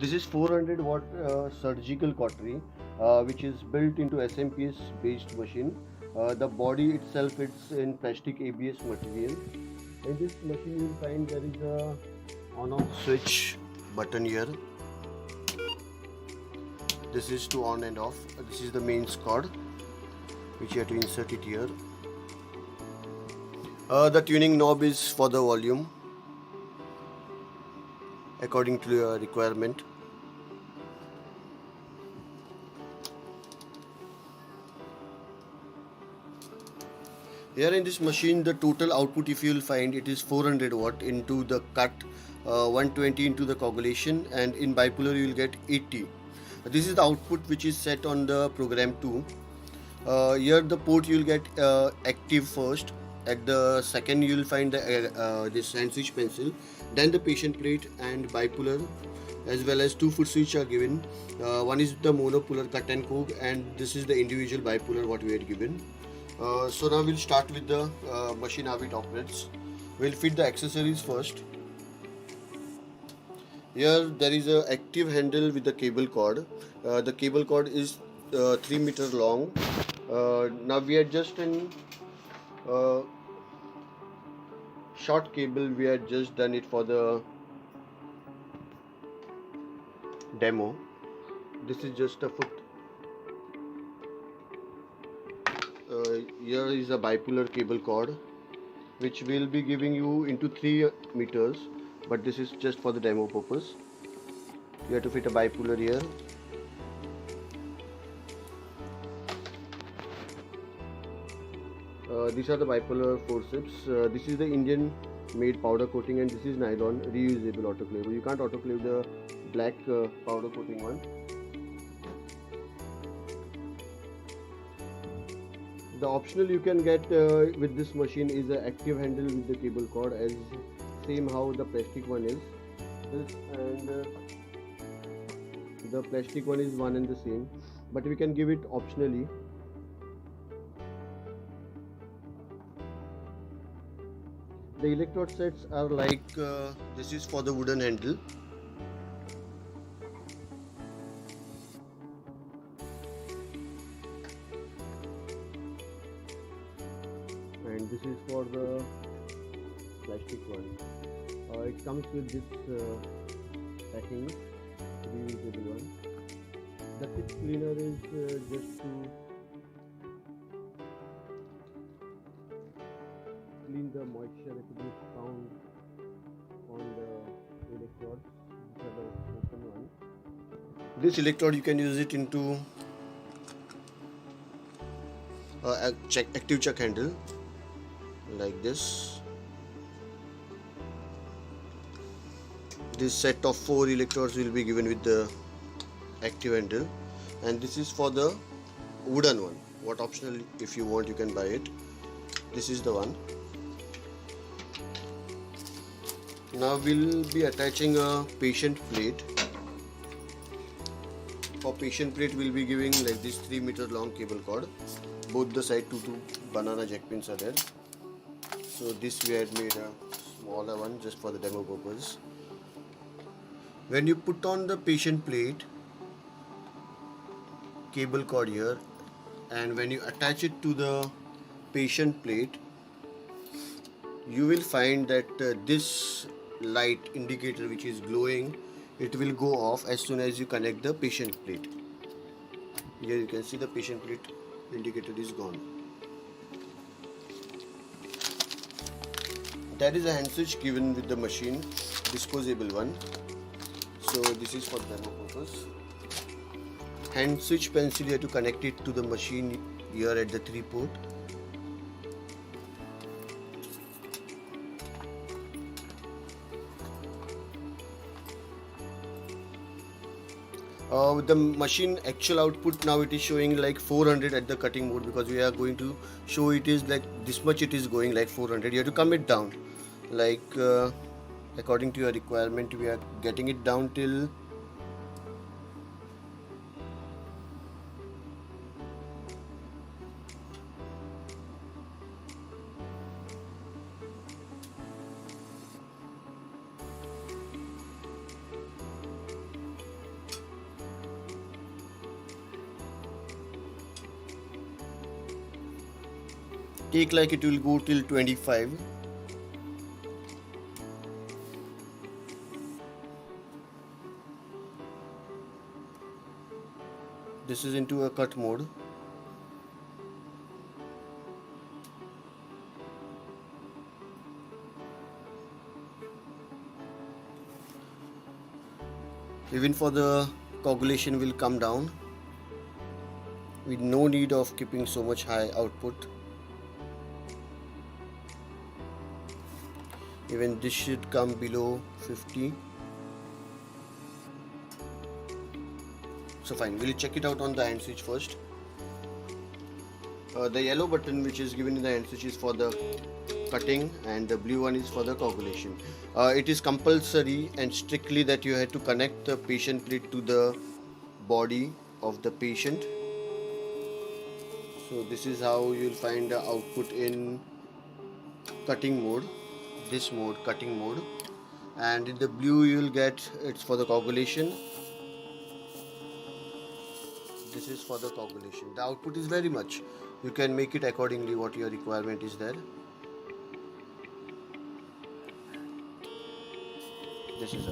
This is 400 watt surgical cautery, which is built into SMPS based machine. The body itself it's in plastic ABS material. In this machine you will find there is a on off switch button here. This is to on and off. This is the mains cord which you have to insert it here. The tuning knob is for the volume according to your requirement. Here in this machine the total output, if you will find, it is 400 watt into the cut, 120 into the coagulation, and in bipolar you will get 80. This is the output which is set on the program 2. Here the port you will get active first. At the second you will find the this hand switch pencil, then the patient plate and bipolar, as well as 2 foot switch are given. One is the monopolar cut and coag, and this is the individual bipolar what we had given. So now we'll start with the machine how it operates. We'll fit the accessories first. Here there is a active handle with the cable cord. The cable cord is 3 meter long. Now we are just in short cable. We had just done it for the demo. This is just a foot. Here is a bipolar cable cord which will be giving you into 3 meters, but this is just for the demo purpose. You have to fit a bipolar here. These are the bipolar forceps. This is the Indian made powder coating, and this is nylon reusable autoclave. You can't autoclave the black powder coating one. The optional you can get with this machine is an active handle with the cable cord, as same how the plastic one is. And the plastic one is one and the same, but we can give it optionally. The electrode sets are like this is for the wooden handle. And this is for the plastic one. It comes with this packing, reusable one. The tip cleaner is just to clean the moisture that is found on the electrodes. These are the open one. This electrode you can use it into active chuck handle like this. This set of 4 electrodes will be given with the active handle, and this is for the wooden one. What optional, if you want you can buy it. This is the one. Now we'll be attaching a patient plate. For patient plate we'll be giving like this 3 meter long cable cord. Both the side 2 banana jack pins are there. So this we had made a smaller one just for the demo purpose. When you put on the patient plate, cable cord here, and when you attach it to the patient plate, you will find that this light indicator which is glowing, it will go off as soon as you connect the patient plate. Here you can see the patient plate indicator is gone. That is a hand switch given with the machine, disposable one. So this is for demo purpose. Hand switch pencil, you have to connect it to the machine here at the 3 port. With the machine actual output now it is showing like 400 at the cutting mode, because we are going to show it is like this much, it is going like 400. You have to come it down like according to your requirement. We are getting it down till take like it will go till 25. This is into a cut mode. Even for the coagulation will come down with no need of keeping so much high output. Even this should come below 50. So fine, we'll check it out on the hand switch first. The yellow button which is given in the hand switch is for the cutting, and the blue one is for the coagulation. It is compulsory and strictly that you have to connect the patient plate to the body of the patient. So this is how you'll find the output in cutting mode, this mode, cutting mode, and in the blue you'll get it's for the coagulation. This is for the coagulation. The output is very much. You can make it accordingly what your requirement is there. This is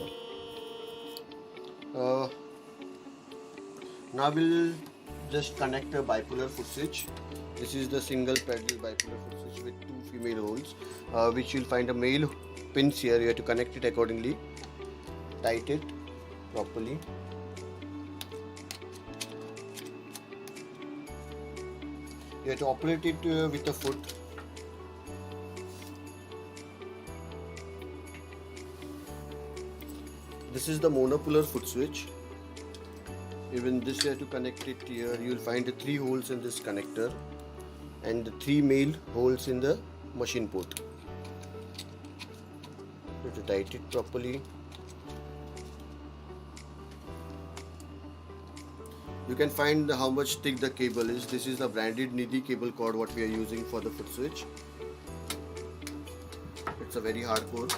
how. Now we'll just connect a bipolar foot switch. This is the single pedal bipolar foot switch with 2 female holes, which you'll find a male pins here. You have to connect it accordingly. Tight it properly. You have to operate it with the foot. This is the monopolar foot switch. Even this you have to connect it here. You will find the 3 holes in this connector and the 3 male holes in the machine port. You have to tighten it properly. You can find how much thick the cable is. This is the branded Nidhi cable cord what we are using for the foot switch. It's a very hardcore.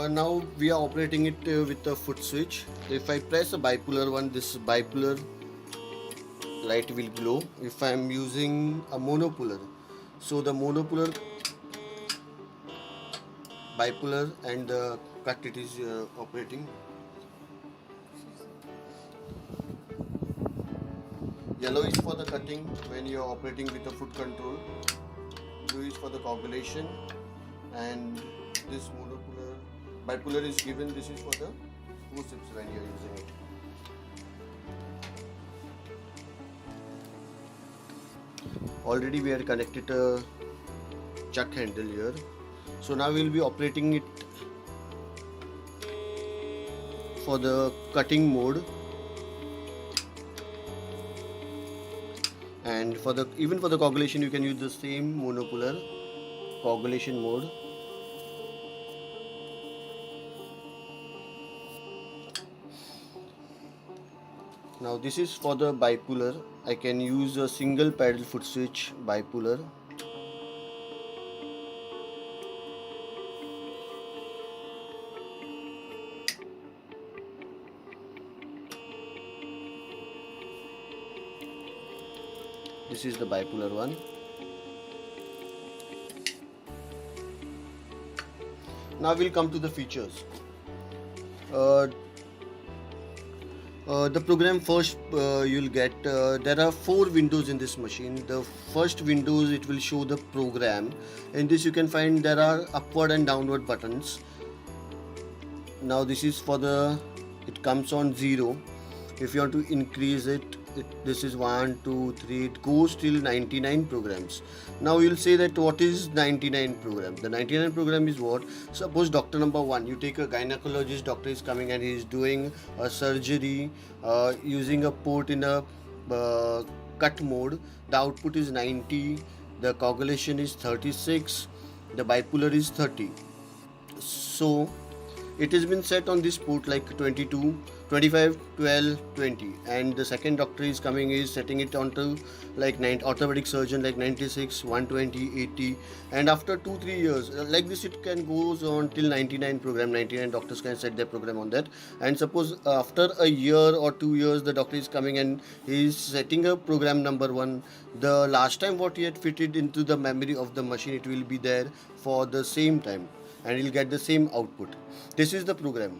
Now we are operating it with the foot switch. If I press a bipolar one, this bipolar light will glow. If I am using a monopolar, so the monopolar, bipolar and the cut it is operating. Yellow is for the cutting when you are operating with the foot control. Blue is for the coagulation, and this monopolar bipolar is given. This is for the forceps when you are using it. Already we had connected a chuck handle here. So now we will be operating it for the cutting mode, and for the even for the coagulation you can use the same monopolar coagulation mode. Now this is for the bipolar. I can use a single paddle foot switch bipolar. This is the bipolar one. Now we'll come to the features. The program first you'll get there are 4 windows in this machine. The first windows it will show the program. In this you can find there are upward and downward buttons. Now this is for the, it comes on 0. If you want to increase it, this is 1, 2, 3, it goes till 99 programs. Now you'll say that what is 99 program? The 99 program is what? Suppose doctor number 1, you take a gynecologist, doctor is coming and he is doing a surgery using a port in a cut mode. The output is 90, the coagulation is 36, the bipolar is 30. So It has been set on this port like 22, 25, 12, 20, and the second doctor is coming, is setting it onto like 9 orthopedic surgeon like 96, 120, 80, and after 2-3 years like this it can goes on till 99 program. 99 doctors can set their program on that, and suppose after a year or 2 years the doctor is coming and he is setting a program number 1. The last time what he had fitted into the memory of the machine, it will be there for the same time, and you'll get the same output. This is the program.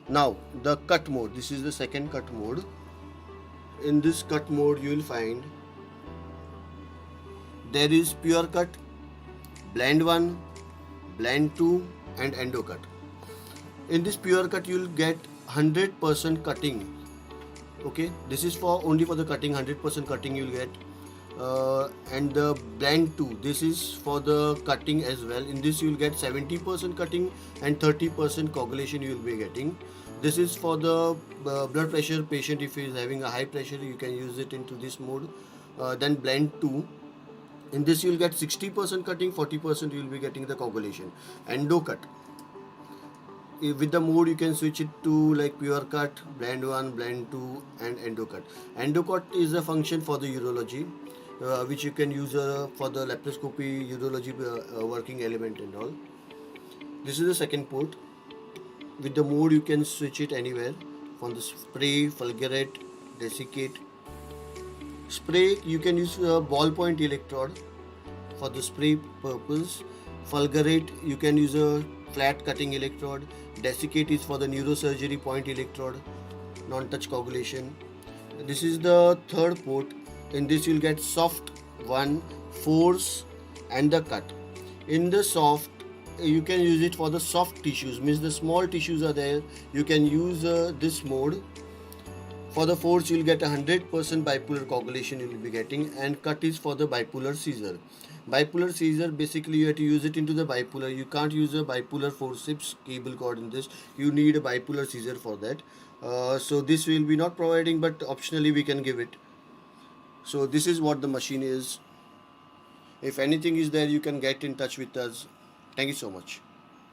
Now the cut mode, this is the second cut mode. In this cut mode you will find there is pure cut, blend 1, blend 2 and endo cut. In this pure cut you will get 100% cutting. Okay, this is for only for the cutting, 100% cutting you will get. And the blend 2, this is for the cutting as well. In this you will get 70% cutting and 30% coagulation you will be getting. This is for the blood pressure patient. If he is having a high pressure, you can use it into this mode. Then blend 2, in this you will get 60% cutting, 40% you will be getting the coagulation. Endo cut, with the mode you can switch it to like pure cut, blend 1, blend 2 and endo cut. Endo cut is a function for the urology, which you can use for the laparoscopy urology working element and all. This is the second port. With the mode you can switch it anywhere, from the spray, fulgurate, desiccate. Spray you can use a ballpoint electrode for the spray purpose. Fulgurate you can use a flat cutting electrode. Desiccate is for the neurosurgery point electrode, non-touch coagulation. This is the third port. In this you will get soft 1, force and the cut. In the soft you can use it for the soft tissues, means the small tissues are there, you can use this mode. For the force you will get 100% bipolar coagulation you will be getting, and cut is for the bipolar seizure. Bipolar seizure, basically you have to use it into the bipolar. You can't use a bipolar forceps cable cord in this. You need a bipolar seizure for that. So this will be not providing, but optionally we can give it. So this is what the machine is. If anything is there, you can get in touch with us. Thank you so much.